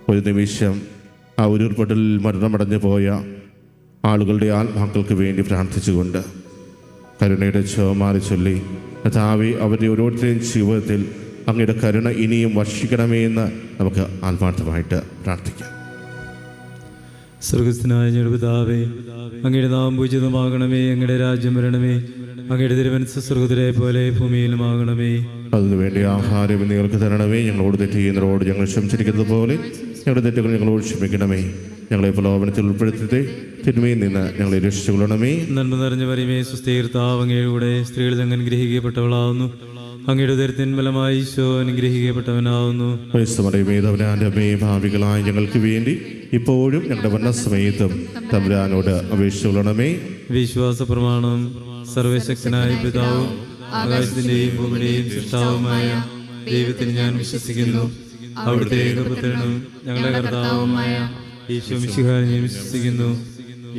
ഒരു നിമിഷം ആ ഉരുൾപൊട്ടലിൽ മരണമടഞ്ഞു പോയ ആളുകളുടെ ആത്മാക്കൾക്ക് വേണ്ടി പ്രാർത്ഥിച്ചുകൊണ്ട് കരുണയുടെ ചോമാറി ചൊല്ലി, കർത്താവേ, അവരുടെ ഓരോരുത്തരുടെയും ജീവിതത്തിൽ അങ്ങയുടെ കരുണ ഇനിയും വർഷിക്കണമേ എന്ന് നമുക്ക് ആത്മാർത്ഥമായിട്ട് പ്രാർത്ഥിക്കാം. സ്വർഗസ്ഥനായ ഞങ്ങളുടെ പിതാവേ, അങ്ങയുടെ നാമം പൂജിതമാകണമേ. അങ്ങയുടെ രാജ്യം വരണമേ. അങ്ങയുടെ തിരുമനസ്സ് സ്വർഗ്ഗത്തിലെ പോലെ ഭൂമിയിലുമാകണമേ. അതിനുവേണ്ടി ആഹാരം നിങ്ങൾക്ക് തരണമേ. ഞങ്ങളോട് തെറ്റ് ചെയ്യുന്നവരോട് ഞങ്ങൾ ക്ഷമിച്ചിരിക്കുന്നത് പോലെ ഞങ്ങളുടെ തെറ്റുകൾ ഞങ്ങളോട് ക്ഷമിക്കണമേ. ഞങ്ങളെ പ്രലോഭനത്തിൽ ഉൾപ്പെടുത്തരുതേ, തിന്മയിൽ നിന്ന് ഞങ്ങളെ രക്ഷിച്ചുകൊള്ളണമേ. നന്മ നിറഞ്ഞ മറിയമേ, സുസ്ഥീർത്താവ് അങ്ങയുടെ കൂടെ സ്ത്രീകളിൽ അങ്ങ് അനുഗ്രഹിക്കപ്പെട്ടവളാവുന്നു. അങ്ങയുടെ ഉദരത്തിൻ ഫലമായി ഈശോ അനുഗ്രഹിക്കപ്പെട്ടവനാവുന്നു. തമ്പുരാന്റെ അമ്മേ, ഭാവികളായ ഞങ്ങൾക്ക് വേണ്ടി ഇപ്പോഴും ഞങ്ങളുടെ മരണസമയത്തും തമ്പുരാനോട് അപേക്ഷിച്ചുകൊള്ളണമേ. വിശ്വാസ പ്രമാണം. സർവശക്തനായ പിതാവും ആകാശത്തിന്റെയും ഭൂമിയുടെയും സൃഷ്ടാവുമായ ദൈവത്തിന് ഞാൻ വിശ്വസിക്കുന്നു. അവിടുത്തെ ഏകപുത്രനും ഞങ്ങളുടെ കർത്താവുമായ ഈശോ മിശിഹായെ ഞാൻ വിശ്വസിക്കുന്നു.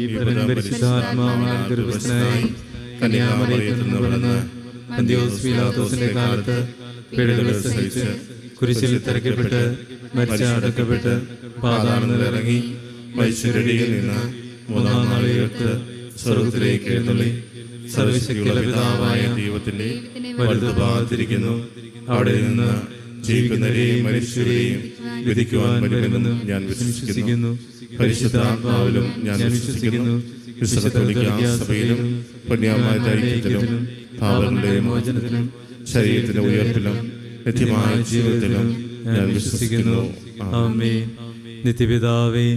ഈ പരിശുദ്ധാത്മാവാൽ ഗർഭസ്ഥനായി കന്യാമറിയത്തിൽ നിന്ന് പിറന്ന് പന്തിയോസ് പീലാത്തോസിന്റെ കാലത്ത് പീഡകൾ സഹിച്ച് കുരിശിൽ തറയ്ക്കപ്പെട്ട് മരിച്ച് അടക്കപ്പെട്ട് പാതാളത്തിൽ ഇറങ്ങി മരിച്ചവരുടെ നിന്ന് മൂന്നാം നാൾ ഉയർത്ത് സ്വർഗ്ഗത്തിലേക്ക് എഴുന്നള്ളി സർവശക്തിയുള്ള പിതാവായ ദൈവത്തിന്റെ വലതുഭാഗത്തിരിക്കുന്നു. അവിടെ നിന്ന് ജീവിക്കുന്നവരെയും മരിച്ചവരെയും വിധിക്കുവാൻ വരുമെന്നും ഞാൻ വിശ്വസിക്കുന്നു. പരിശുദ്ധാത്മാവിലും ഞാൻ വിശ്വസിക്കുന്നു. വിശുദ്ധ കത്തോലിക്കാ സഭയിലും പുണ്യമായ ഐക്യത്തിലും പാപങ്ങളുടെ മോചനത്തിലും ശരീരത്തിന്റെ ഉയർപ്പിലും നിത്യമായ ജീവിതത്തിലും ഞാൻ വിശ്വസിക്കുന്നു. ആമേൻ. നിത്യപിതാവേ,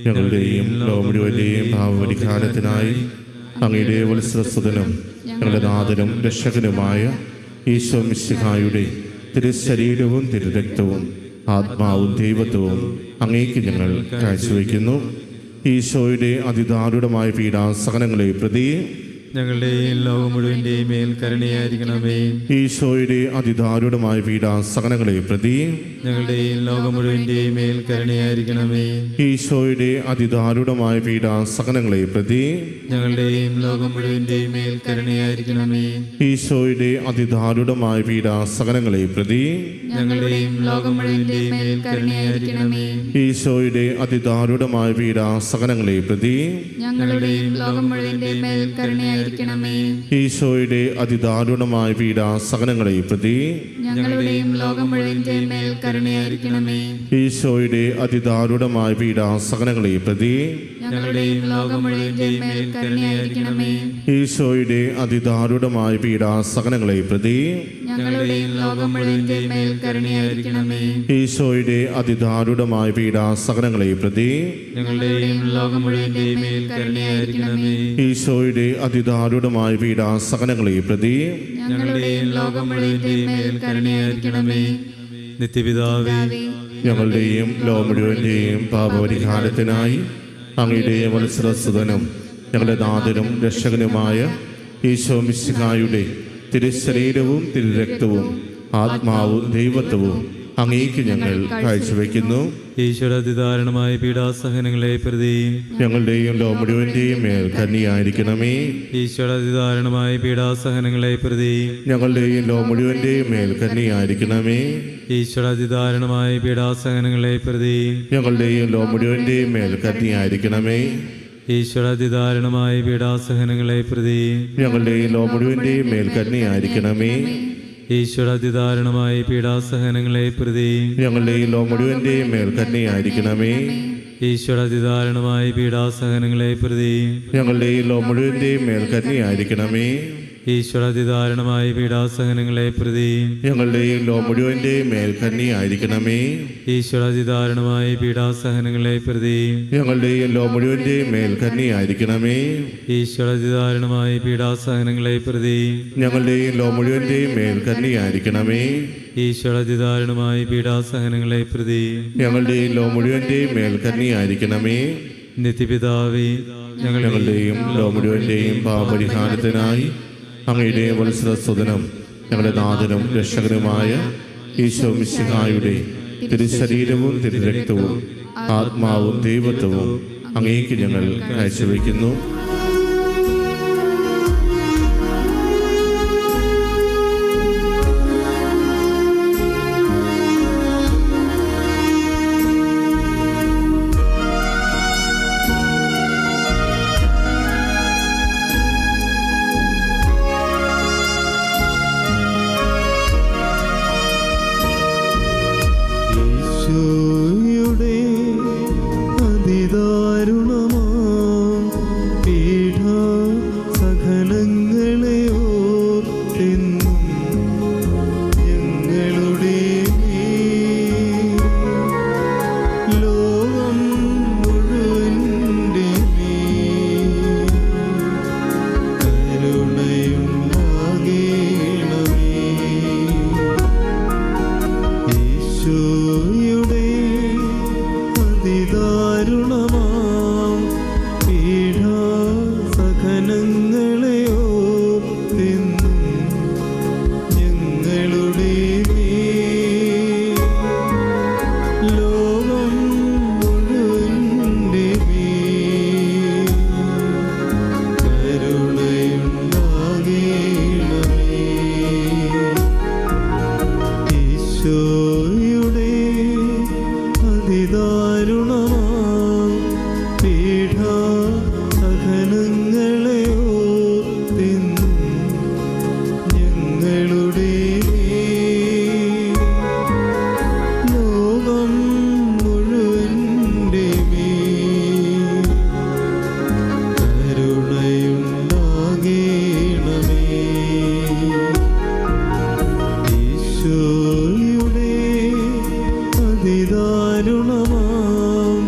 ഞങ്ങളുടെയും ലോകം മുഴുവന്റെയും പാപപരിഹാരത്തിനായി അങ്ങയുടെ വത്സരസുതനും ഞങ്ങളുടെ നാഥനും രക്ഷകനുമായ ഈശോ മിശിഹായുടെ തിരുശരീരവും തിരുരക്തവും ആത്മാവും ദൈവത്വവും അങ്ങേക്ക് ഞങ്ങൾ കാഴ്ചവെക്കുന്നു. ഈശോയുടെ അതിദാരുണമായ പീഡാസഹനങ്ങളെ പ്രതി ഞങ്ങളുടെയും ലോകം മുഴുവന്റെയും മേൽ കരുണയായിരിക്കണമേ. ഈശോയുടെ അതിദാരുണമായ പീഡാസഹനങ്ങളെ പ്രതി ഞങ്ങളുടെയും ലോകം മുഴുവന്റെയും മേൽ കരുണയായിരിക്കണമേ. ഈശോയുടെ അതിദാരുണമായ പീഡാസഹനങ്ങളെ പ്രതി ഞങ്ങളുടെയും ലോകം മുഴുവന്റെയും മേൽ കരുണയായിരിക്കണമേ. ഈശോയുടെ അതിദാരുണമായ പീഡാസഹനങ്ങളെ പ്രതി ഞങ്ങളുടെയും ലോകം മുഴുവന്റെയും മേൽ കരുണയായിരിക്കണമേ. ഈശോയുടെ അതിദാരുണമായ പീഡാസഹനങ്ങളെ പ്രതി ഞങ്ങളുടെയും ലോകം മുഴുവന്റെയും മേൽ കരുണയായിരിക്കണമേ. ഈശോയുടെ അതിദാരുണമായ പീഡാസഹനങ്ങളെ പ്രതി ഞങ്ങളുടെയും ലോകം മുഴുവന്റെയും മേൽ കരുണയായിരിക്കണമേ. ഈശോയുടെ അതിദാരുണമായ പീഡാസഹനങ്ങളെ പ്രതി ഞങ്ങളുടെയും ലോകം മുഴുവന്റെയും മേൽ കരുണയായിരിക്കണമേ. ഈശോയുടെ അതിദാരുണമായ പീഡാസഹനങ്ങളെ പ്രതി ഞങ്ങളുടെയും ലോകം മുഴുവന്റെയും മേൽ കരുണയായിരിക്കണമേ. ഈശോയുടെ അതിദാരുണമായ പീഡാസഹനങ്ങളെ പ്രതി ഞങ്ങളുടെയും ലോകം മുഴുവന്റെയും മേൽ കരുണയായിരിക്കണമേ. ഈശോയുടെ അതിദാരുണമായ പീഡാസഹനങ്ങളെ പ്രതി ഞങ്ങളുടെയും ലോകം മുഴുവന്റെയും മേൽ കരുണയായിരിക്കണമേ. നിത്യപിതാവേ, ഞങ്ങളുടെയും ലോകം മുഴുവന്റെയും പാപപരിഹാരത്തിനായി അങ്ങയുടെ വത്സരസുതനും ഞങ്ങളുടെ നാഥനും രക്ഷകനുമായ ഈശോ മിശിഹായുടെ തിരുശരീരവും തിരുരക്തവും ആത്മാവും ദൈവത്വവും അങ്ങേക്ക് ഞങ്ങൾ കാഴ്ചവെക്കുന്നു. ഈശ്വര അതിദാരുണമായ പീഡാസഹനങ്ങളെ പ്രതി ഞങ്ങളുടെയും ലോകം മുഴുവന്റെയും മേൽ കന്യായിരിക്കണമേ. ഈശ്വര അതിദാരുണമായ പീഡാസഹനങ്ങളെ പ്രതി ഞങ്ങളുടെയും ലോകം മുഴുവന്റെയും മേൽ കന്യായിരിക്കണമേ. ഈശ്വര അതിദാരുണമായ പീഡാസഹനങ്ങളെ പ്രതി ഞങ്ങളുടെയും ലോകം മുഴുവന്റെയും മേൽ കന്യായിരിക്കണമേ. ഈശ്വര അതിദാരുണമായ പീഡാസഹനങ്ങളെ പ്രതി ഞങ്ങളുടെയും ലോകം മുഴുവന്റെയും മേൽ കന്യായിരിക്കണമേ. ഈശ്വര അതിദാരുണമായ പീഡാസഹനങ്ങളെ പ്രതി ഞങ്ങളുടെയും ലോകം മുഴുവന്റെയും മേൽ കന്യായിരിക്കണമേ. ഈശ്വര അതിദാരുണമായ പീഡാസഹനങ്ങളെ പ്രതി ഞങ്ങളുടെയും ലോകം മുഴുവന്റെയും മേൽ കന്യായിരിക്കണമേ. ഈശ്വര അതിദാരുണമായ പീഡാസഹനങ്ങളെ പ്രതി ഞങ്ങളുടെയും ലോകം മുഴുവന്റെയും മേൽ കന്യായിരിക്കണമേ. ഈശ്വര അതിദാരുണമായ പീഡാസഹനങ്ങളെ പ്രതി ഞങ്ങളുടെയും ലോകം മുഴുവന്റെയും മേൽ കന്യായിരിക്കണമേ. ഈശ്വര അതിദാരുണമായ പീഡാസഹനങ്ങളെ പ്രതി ഞങ്ങളുടെയും ലോകം മുഴുവന്റെയും മേൽ കന്യായിരിക്കണമേ. ഈശ്വര അതിദാരുണമായ പീഡാസഹനങ്ങളെ പ്രതി ഞങ്ങളുടെയും ലോകം മുഴുവന്റെയും മേൽ കന്യായിരിക്കണമേ. നിത്യപിതാവേ, ഞങ്ങളുടെയും ലോകം മുഴുവന്റെയും പാപപരിഹാരത്തിനായി അങ്ങയുടെ വത്സരസുതനും ഞങ്ങളുടെ നാഥനും രക്ഷകനുമായ ഈശോ മിശിഹായുടെ തിരുശരീരവും തിരുരക്തവും ആത്മാവും ദൈവത്വവും അങ്ങേക്ക് ഞങ്ങൾ കാഴ്ചവെക്കുന്നു. അതിദാരുണമാം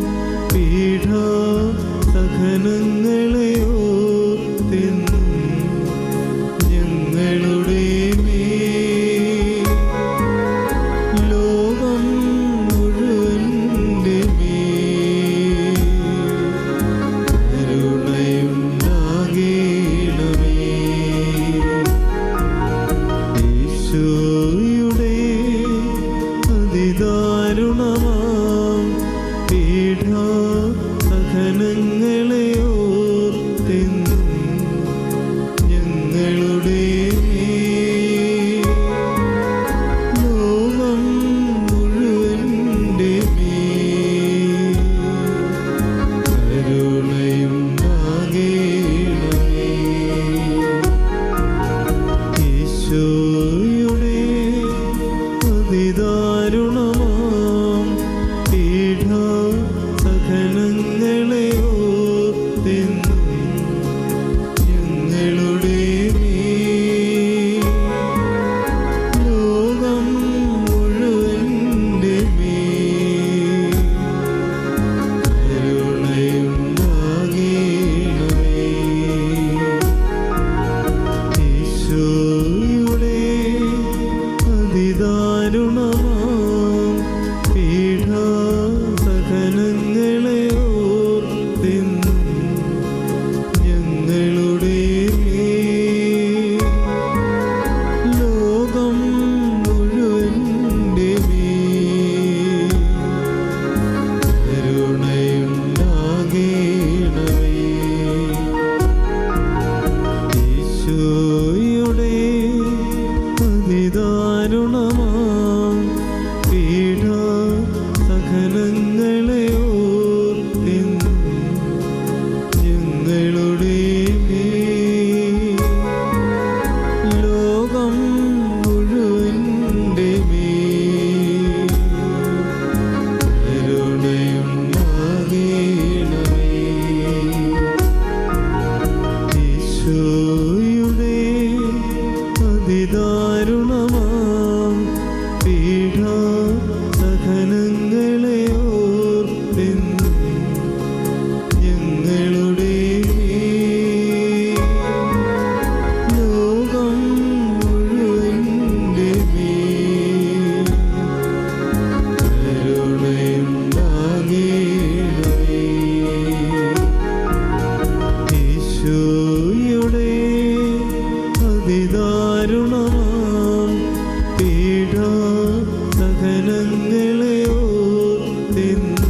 പീഡാ സഹനങ്ങളെ ഓർത്തെന്നും ഞങ്ങളുടെ മേൽ ലോകം മുഴുവൻ്റെ മേൽ കരുണയുണ്ടാകേണമേ. ഈശോയുടെ അതിദാരുണമാം പീഡാ സഹനങ്ങളെ ഓർത്തെന്നും ഞങ്ങളുടെ മേൽ ലോകം മുഴുവൻ്റെ മേൽ കരുണയുണ്ടാകേണമേ. ഈശോയുടെ അതിദാരുണമാം പീഡാ സഹനങ്ങളെ ഓർത്തെന്നും ഞങ്ങളുടെ മേൽ ലോകം മുഴുവൻ്റെ മേൽ കരുണയുണ്ടാകേണമേ. ഈശോയുടെ അതിദാരുണമാം പീഡാ സഹനങ്ങളെ ഓർത്തെന്നും ഞങ്ങളുടെ മേൽ ലോകം മുഴുവൻ്റെ മേൽ കരുണയുണ്ടാകേണമേ. ഈശോയുടെ അതിദാരുണമാം പീഡാ സഹനങ്ങളെ ഓർത്തെന്നും ഞങ്ങളുടെ മേൽ ലോകം മുഴുവൻ്റെ മേൽ കരുണയുണ്ടാകേണമേ. ഈശോയുടെ അതിദാരുണമാം പീഡാ സഹനങ്ങളെ ഓർത്തെന്നും ഞങ്ങളുടെ മേൽ ലോകം മുഴുവൻ്റെ മേൽ കരുണയുണ്ടാകേണമേ. ഈശോയുടെ അതിദാരുണമാം പീഡാ സഹനങ്ങളെ ഓർത്തെന്നും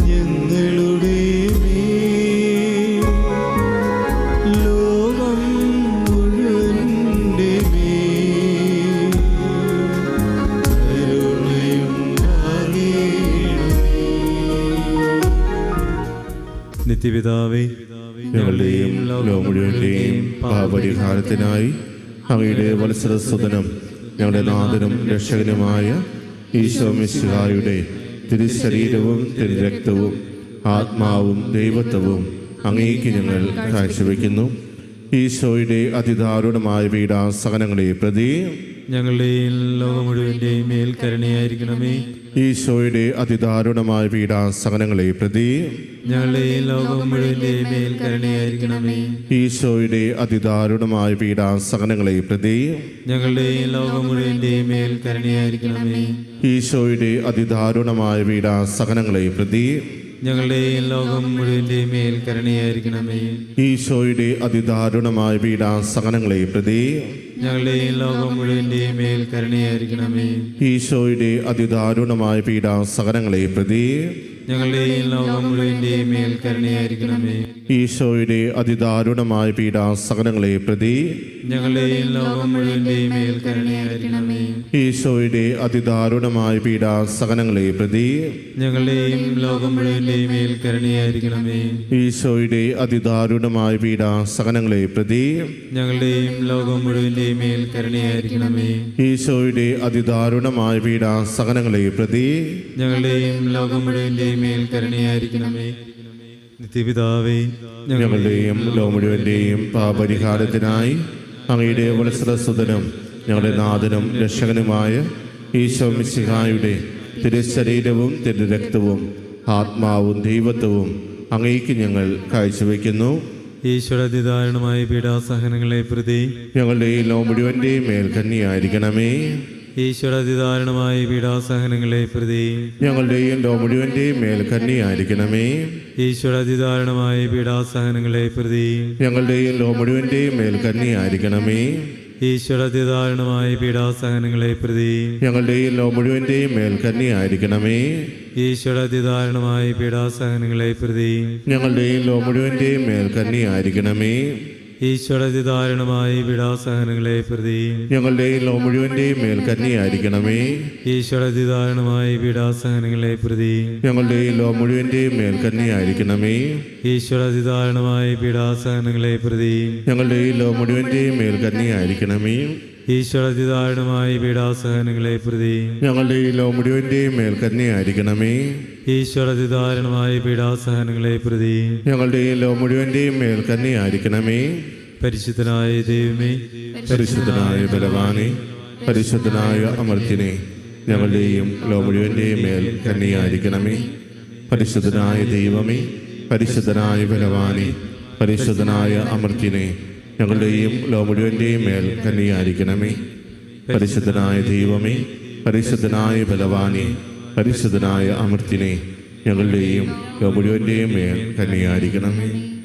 ഞങ്ങളുടെ മേൽ ലോകം മുഴുവൻ്റെ മേൽ കരുണയുണ്ടാകേണമേ. നിത്യപിതാവേ, ഞങ്ങളുടെയും ലോകം മുഴുവൻ്റെയും പാപപരിഹാരത്തിനായി അങ്ങയുടെ വത്സരസുതനും ഞങ്ങളുടെ നാഥനും രക്ഷകനുമായ ഈശോ മിശിഹായുടെ തിരുശരീരവും തിരുരക്തവും ആത്മാവും ദൈവത്വവും അങ്ങേക്ക് ഞങ്ങൾ കാഴ്ചവെക്കുന്നു. ഈശോയുടെ അതിദാരുണമായ പീഡാസഹനങ്ങളെ പ്രതി ഞങ്ങളുടെയും ലോകം മുഴുവൻ്റെയും മേൽ കരുണയായിരിക്കണമേ. ഈശോയുടെ അതിദാരുണമായ പീഡാസഹനങ്ങളെ പ്രതി ഞങ്ങളുടെയും ലോകം മുഴുവൻ്റെയും മേൽ കരുണയായിരിക്കണമേ. ഈശോയുടെ അതിദാരുണമായ പീഡാസഹനങ്ങളെ പ്രതി ഞങ്ങളുടെയും ലോകം മുഴുവൻ്റെയും മേൽ കരുണയായിരിക്കണമേ. ഈശോയുടെ അതിദാരുണമായ പീഡാസഹനങ്ങളെ പ്രതി ഞങ്ങളുടെയും ലോകം മുഴുവൻ്റെയും മേൽ കരുണയായിരിക്കണമേ. ഈശോയുടെ അതിദാരുണമായ പീഡാസഹനങ്ങളെ പ്രതി ഞങ്ങളുടെയും ലോകം മുഴുവൻ്റെയും മേൽ കരുണയായിരിക്കണമേ. ഈശോയുടെ അതിദാരുണമായ പീഡാസഹനങ്ങളെ പ്രതി ഞങ്ങളുടെയും ലോകം മുഴുവൻ്റെയും മേൽ കരുണയായിരിക്കണമേ. ഈശോയുടെ അതിദാരുണമായ പീഡാസഹനങ്ങളെ പ്രതി ഞങ്ങളുടെയും ലോകം മുഴുവൻ്റെയും മേൽ കരുണയായിരിക്കണമേ. ഈശോയുടെ അതിദാരുണമായ പീഡാസഹനങ്ങളെ പ്രതി ഞങ്ങളുടെയും ലോകം മുഴുവൻ്റെയും മേൽ കരുണയായിരിക്കണമേ. ഈശോയുടെ അതിദാരുണമായ പീഡാസഹനങ്ങളെ പ്രതി ഞങ്ങളുടെയും ലോകം മുഴുവൻ്റെയും മേൽ കരുണയായിരിക്കണമേ. ഈശോയുടെ അതിദാരുണമായ പീഡാസഹനങ്ങളെ പ്രതി ഞങ്ങളുടെയും ലോകം മുഴുവൻ്റെയും മേൽ കരുണയായിരിക്കണമേ. നിത്യപിതാവേ, ഞങ്ങളുടെയും ലോകം മുഴുവൻ്റെയും പാപപരിഹാരത്തിനായി അങ്ങയുടെ വത്സരസുതനും ഞങ്ങളുടെ നാഥനും രക്ഷകനുമായ ഈശോ മിശിഹായുടെ തിരു ശരീരവും തിരു രക്തവും ആത്മാവും ദൈവത്വവും അങ്ങേക്ക് ഞങ്ങൾ കാഴ്ചവെക്കുന്നു. ഈശ്വരാതിദാരുണമായ പീഡാസഹനങ്ങളെ പ്രതി ഞങ്ങളുടെ ഈ ലോകം മുഴുവൻ്റെയും മേൽ കന്യയായിരിക്കണമേ. ഈശ്വരാതിദാരുണമായ പീഡാസഹനങ്ങളെ പ്രതി ഞങ്ങളുടെയും ലോകം മുഴുവൻ്റെയും മേൽ കന്യയായിരിക്കണമേ. ഈശ്വരാതിദാരുണമായ പീഡാസഹനങ്ങളെ പ്രതി ഞങ്ങളുടെയും ലോകം മുഴുവൻ്റെയും മേൽ കന്യയായിരിക്കണമേ. ഈശ്വരാതിദാരുണമായ പീഡാസഹനങ്ങളെ പ്രതി ഞങ്ങളുടെയും ലോകം മുഴുവൻ്റെയും മേൽ കന്യയായിരിക്കണമേ. ഈശ്വരാതിദാരുണമായ പീഡാസഹനങ്ങളെ പ്രതി ഞങ്ങളുടെയും ലോകം മുഴുവൻ്റെയും മേൽ കന്യയായിരിക്കണമേ. ഈശ്വരാതിദാരുണമായ പീഡാസഹനങ്ങളെ പ്രതി ഞങ്ങളുടെയും ലോകം മുഴുവൻ്റെയും മേൽ കന്യയായിരിക്കണമേ. ഈശ്വരാതിദാരുണമായ പീഡാസഹനങ്ങളെ പ്രതി ഞങ്ങളുടെയും ലോകം മുഴുവൻ്റെയും മേൽ കന്യയായിരിക്കണമേ. ഈശ്വരാതിദാരുണമായ പീഡാസഹനങ്ങളെ പ്രതി ഞങ്ങളുടെയും ലോകം മുഴുവൻ്റെയും മേൽ കന്യയായിരിക്കണമേ. ഈശ്വരാതിദാരുണമായ പീഡാസഹനങ്ങളെ പ്രതി ഞങ്ങളുടെയും ലോകം മുഴുവൻ്റെയും മേൽ കന്യയായിരിക്കണമേ. ഈശ്വരാതിദാരുണമായ പീഡാസഹനങ്ങളെ പ്രതി ഞങ്ങളുടെയും ലോകം മുഴുവൻ്റെയും മേൽ കന്യയായിരിക്കണമേ. പരിശുദ്ധനായ ദൈവമേ, പരിശുദ്ധനായ ബലവാനെ, പരിശുദ്ധനായ അമർത്യനെ, ഞങ്ങളുടെയും ലോകം മുഴുവൻ്റെയും മേൽ കന്യയായിരിക്കണമേ. പരിശുദ്ധനായ ദൈവമേ, പരിശുദ്ധനായ ബലവാനെ, പരിശുദ്ധനായ അമർത്യനെ, ഞങ്ങളുടെയും ലോകം മുഴുവൻ്റെയും മേൽ കന്യയായിരിക്കണമേ. പരിശുദ്ധനായ ദൈവമേ, പരിശുദ്ധനായ ബലവാനെ, പരിശുദ്ധനായ അമർത്യനെ, ഞങ്ങളുടെയും ലോകം മുഴുവൻ്റെയും മേൽ കന്യയായിരിക്കണമേ.